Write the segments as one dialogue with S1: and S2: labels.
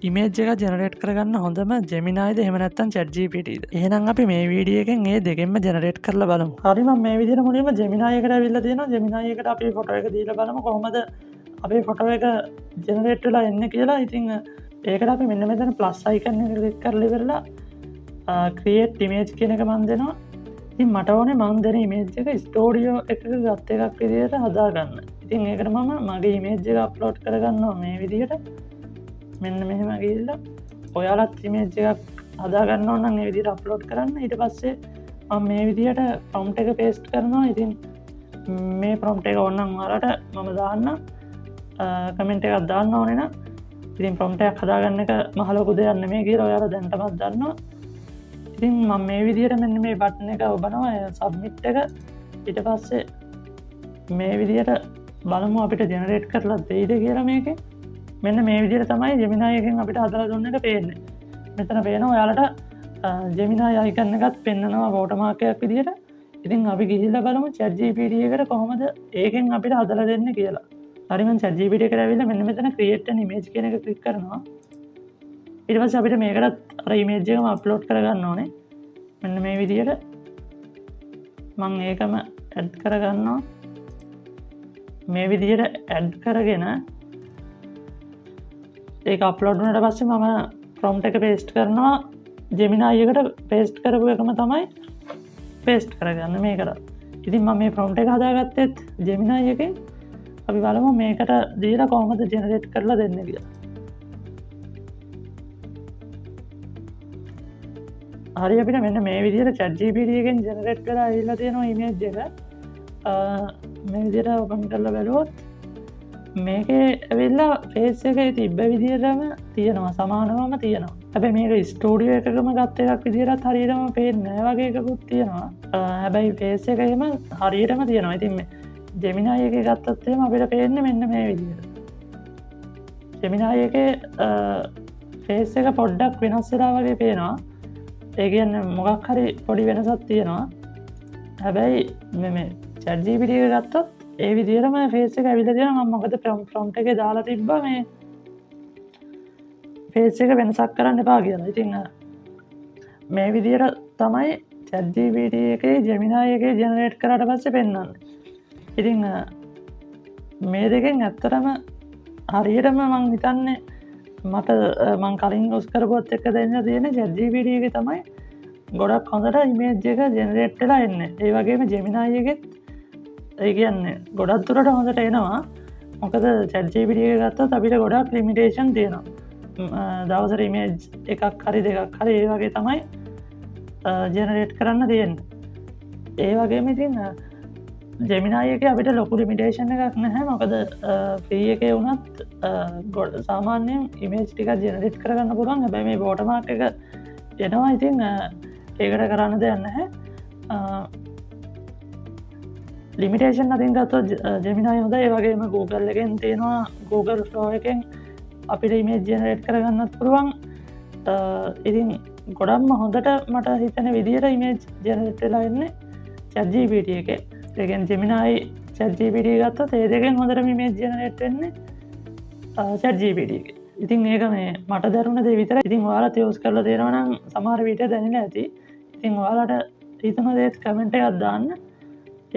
S1: Image එක generate කරගන්න හොඳම ජෙමිනායිද එහෙම නැත්නම් ChatGPTද? එහෙනම් අපි මේ වීඩියෝ එකෙන් මේ දෙකෙන්ම ජෙනරේට් කරලා බලමු. හරි මම මේ විදිහට මුලින්ම ජෙමිනායි එකට ඇවිල්ලා තියෙනවා. ජෙමිනායි එකට අපි ෆොටෝ එක දීලා බලමු කොහොමද අපේ ෆොටෝ එක ජෙනරේට් වෙලා එන්නේ කියලා. ඉතින් ඒකට අපි මෙන්න මෙතන ප්ලස් අයිකන් එක ක්ලික් කරලා ඉවරලා ක්‍රියේට් ඉමේජ් කියන එක මම දෙනවා. ඉතින් මට ඕනේ මම දෙන ඉමේජ් එක ස්ටුඩියෝ එකක ගත්ත එකක් විදිහට හදාගන්න. ඉතින් ඒකට මම මගේ ඉමේජ් එක අප්ලෝඩ් කරගන්නවා මේ විදිහට. මෙන්න මෙහෙම ගිහිල්ලා ඔයාලත් ඉමේජ් එකක් හදාගන්න ඕන නම් මේ විදිහට අප්ලෝඩ් කරන්න. ඊට පස්සේ මම මේ විදිහට ප්‍රොම්ප්ට් එක පේස්ට් කරනවා. ඉතින් මේ ප්‍රොම්ප්ට් එක ඕනනම් ඔයාලට මම දාන්න කමෙන්ට් එකක් දාන්න ඕනේ නම් ඉතින් ප්‍රොම්ප්ට් එකක් හදාගන්න එක මහ ලොකු දෙයක් නෙමෙයි කියලා ඔයාලා දැනටමත් දන්නවා. ඉතින් මම මේ විදිහට මෙන්න මේ බටන් එක ඔබනවා සබ්මිට් එක. ඊට පස්සේ මේ විදිහට බලමු අපිට ජෙනරේට් කරලා දෙයිද කියලා මේකේ. මෙන්න මේ විදිහට තමයි ජෙමිනායි එකෙන් අපිට හදලා දුන්න එක පේන්නේ. මෙතන පේනවා ඔයාලට ජෙමිනායි අයිකන් එකත් පෙන්නනවා වෝටර්මාක් එකක් විදිහට. ඉතින් අපි ගිහිල්ලා බලමු ChatGPT එකට කොහොමද ඒකෙන් අපිට හදලා දෙන්නේ කියලා. හරි මම ChatGPT එකට ඇවිල්ලා මෙන්න මෙතන create an image කියන එක ක්ලික් කරනවා. ඊට පස්සේ අපිට මේකටත් අර ඉමේජ් එකම අප්ලෝඩ් කරගන්න ඕනේ. මෙන්න මේ විදිහට මම ඒකම ඇඩ් කරගන්නවා. මේ විදිහට ඇඩ් කරගෙන ඒක අප්ලෝඩ් වුණාට පස්සේ මම ප්‍රොම්ප්ට් එක පේස්ට් කරනවා. ජෙමිනායි එකට පේස්ට් කරපු එකම තමයි පේස්ට් කරගන්න මේකට. ඉතින් මම මේ ප්‍රොම්ප්ට් එක හදාගත්තෙත් ජෙමිනායි එකෙන්. අපි බලමු මේකට දීලා කොහොමද ජෙනරේට් කරලා දෙන්නේ කියලා. හරි අපිට මෙන්න මේ විදිහට ChatGPT එකෙන් ජෙනරේට් කරලා ඇවිල්ලා තියෙනවා ඉමේජ් එක. මේ විදිහට ඕපන් කරලා බලුවොත් මේකේ ඇවිල්ලා ෆේස් එකේ තිබ්බ විදිහටම තියෙනවා, සමානවම තියෙනවා. හැබැයි මේක ස්ටුඩියෝ එකකම ගත්ත එකක් විදිහට හරියටම පේන්නේ නැහැ වගේ එකකුත් තියෙනවා. හැබැයි ෆේස් එකේම හරියටම තියෙනවා. ඉතින් මේ ජෙමිනායි එකේ ගත්තත් එහෙම අපිට පේන්නේ මෙන්න මේ විදිහට. ජෙමිනායි එකේ ෆේස් එක පොඩ්ඩක් වෙනස් වෙලා වගේ පේනවා. ඒ කියන්නේ මොකක් හරි පොඩි වෙනසක් තියෙනවා. හැබැයි මේ ChatGPT එක ගත්තොත් ඒ විදිහටම ෆේස් එක ඇවිල්ලා තියෙනවා. මම මොකද ප්‍රොම්ප්ට් එකේ දාලා තිබ්බා මේ ෆේස් එක වෙනසක් කරන්න එපා කියලා. ඉතින් මේ විදිහට තමයි ChatGPT එකේ ජෙමිනායි එකේ ජෙනරේට් කරාට පස්සේ පෙන්වන්නේ. ඉතින් මේ දෙකෙන් ඇත්තටම හරියටම මං හිතන්නේ මට මං කලින් යූස් කරපුවත් එක්ක දෙන්න තියෙන ChatGPT එකේ තමයි ගොඩක් හොඳට ඉමේජ් එක ජෙනරේට් වෙලා එන්නේ. ඒ වගේම ජෙමිනායි එකෙත් ඒ කියන්නේ ගොඩක් දුරට හොඳට එනවා. මොකද ChatGPT එක ගත්තොත් අපිට ගොඩක් ලිමිටේෂන් තියෙනවා. දවසට ඉමේජ් එකක් හරි දෙකක් හරි ඒ වගේ තමයි ජෙනරේට් කරන්න තියෙන්නේ. ඒ වගේම ඉතින් ජෙමිනායි එකේ අපිට ලොකු ලිමිටේෂන් එකක් නැහැ. මොකද ෆ්‍රී එකේ වුණත් සාමාන්‍යයෙන් ඉමේජ් ටිකක් ජෙනරේට් කරගන්න පුළුවන්. හැබැයි මේ වෝටර්මාක් එක එනවා. ඉතින් ඒකට කරන්න දෙයක් නැහැ. ලිමිටේෂන් අතින් ගත්තොත් ජෙමිනායි හොඳයි. ඒ වගේම Google එකෙන් තියෙනවා Google Flow එකෙන් අපිට ඉමේජ් ජෙනරේට් කරගන්නත් පුළුවන්. ඉතින් ගොඩක්ම හොඳට මට හිතන විදිහට ඉමේජ් ජෙනරේට් වෙලා එන්නේ ChatGPT එකේ. ඒ කියන්නේ ජෙමිනායි ChatGPT ගත්තොත් ඒ දෙකෙන් හොඳටම ඉමේජ් ජෙනරේට් වෙන්නේ ChatGPT එකේ. ඉතින් ඒක මේ මට දරුණ දේ විතරයි. ඉතින් ඔයාලත් යූස් කරලා තියෙනවා නම් සමහර විට දැනෙලා ඇති. ඉතින් ඔයාලට හිතන දේත් කමෙන්ට් එකක් දාන්න.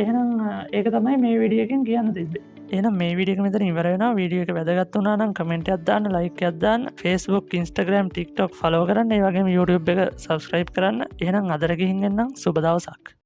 S1: එහෙනම් ඒක තමයි මේ වීඩියෝ එකෙන් කියන්න තිබ්බේ. එහෙනම් මේ වීඩියෝ එක මෙතන ඉවර වෙනවා. වීඩියෝ එක වැදගත් වුණා නම් කමෙන්ට් එකක් දාන්න, ලයික් එකක් දාන්න, Facebook, Instagram, TikTok ෆලෝ කරන්න. ඒ වගේම YouTube එක subscribe කරන්න. එහෙනම් අදට ගිහින් එන්නම්. සුබ දවසක්.